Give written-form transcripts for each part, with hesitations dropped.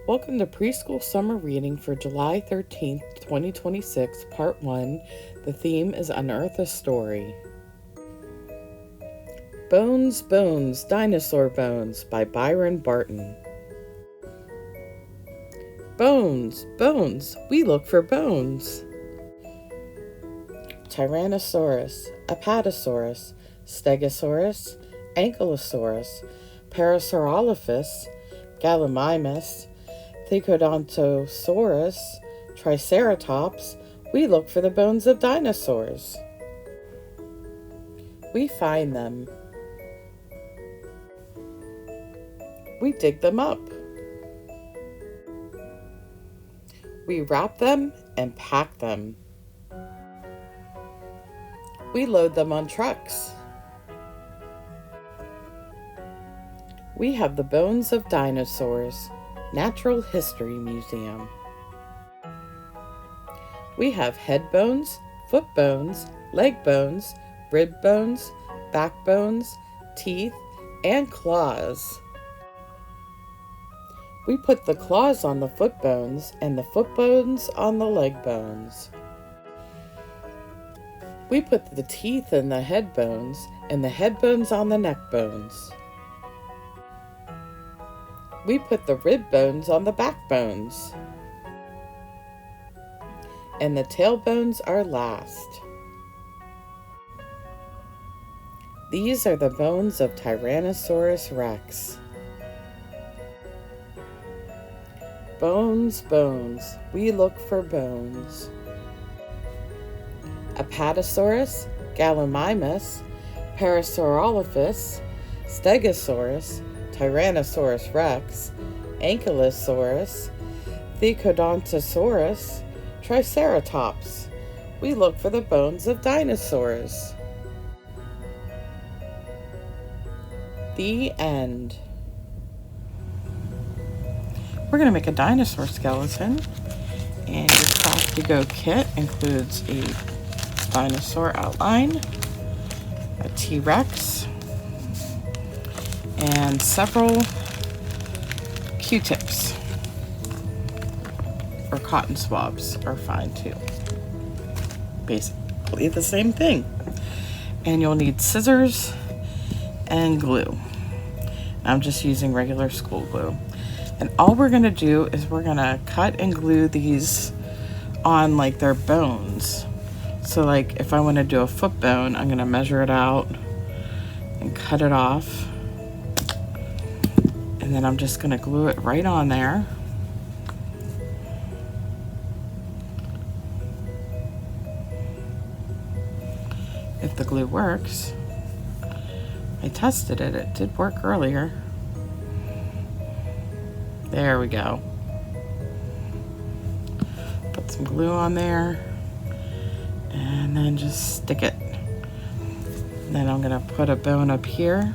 Welcome to Preschool Summer Reading for July 13th, 2026, Part 1. The theme is Unearth a Story. Bones, Bones, Dinosaur Bones by Byron Barton. Bones, bones, we look for bones. Tyrannosaurus, Apatosaurus, Stegosaurus, Ankylosaurus, Parasaurolophus, Gallimimus, Theodontosaurus, Triceratops, we look for the bones of dinosaurs. We find them. We dig them up. We wrap them and pack them. We load them on trucks. We have the bones of dinosaurs. Natural History Museum. We have head bones, foot bones, leg bones, rib bones, back bones, teeth, and claws. We put the claws on the foot bones and the foot bones on the leg bones. We put the teeth in the head bones and the head bones on the neck bones. We put the rib bones on the back bones. And the tail bones are last. These are the bones of Tyrannosaurus Rex. Bones, bones, we look for bones. Apatosaurus, Gallimimus, Parasaurolophus, Stegosaurus, Tyrannosaurus Rex, Ankylosaurus, Theodontosaurus, Triceratops. We look for the bones of dinosaurs. The end. We're going to make a dinosaur skeleton, and your craft to go kit includes a dinosaur outline, a T-Rex, and several Q-tips or cotton swabs are fine too. Basically the same thing. And you'll need scissors and glue. I'm just using regular school glue. And all we're gonna do is we're gonna cut and glue these on like their bones. So like if I wanna do a foot bone, I'm gonna measure it out and cut it off. And then I'm just gonna glue it right on there. If the glue works. I tested it, it did work earlier. There we go. Put some glue on there and then just stick it. Then I'm gonna put a bone up here.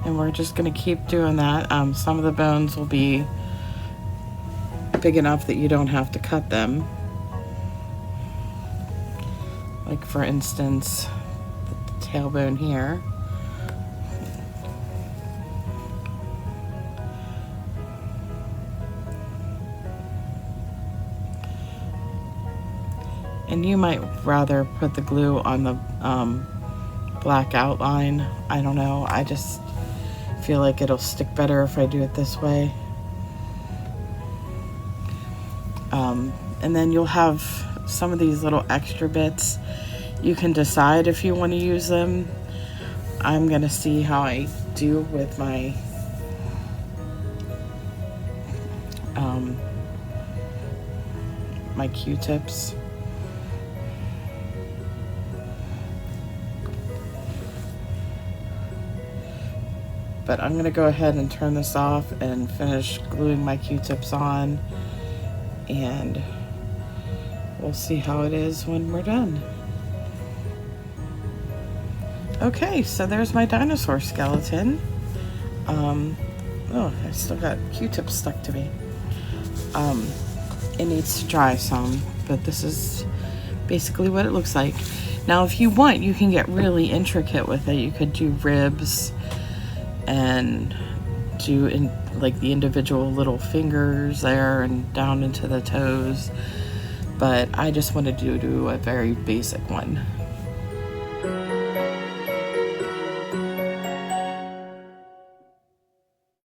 And we're just going to keep doing that. Some of the bones will be big enough that you don't have to cut them. Like for instance, the tailbone here. And you might rather put the glue on the black outline. I don't know. I just feel like it'll stick better if I do it this way. And then you'll have some of these little extra bits. You can decide if you want to use them. I'm gonna see how I do with my my Q-tips. But I'm gonna go ahead and turn this off and finish gluing my Q-tips on, and we'll see how it is when we're done. Okay, so there's my dinosaur skeleton. Oh, I still got Q-tips stuck to me. It needs to dry some, but this is basically what it looks like. Now, if you want, you can get really intricate with it. You could do ribs and do like the individual little fingers there and down into the toes. But I just wanted to do a very basic one.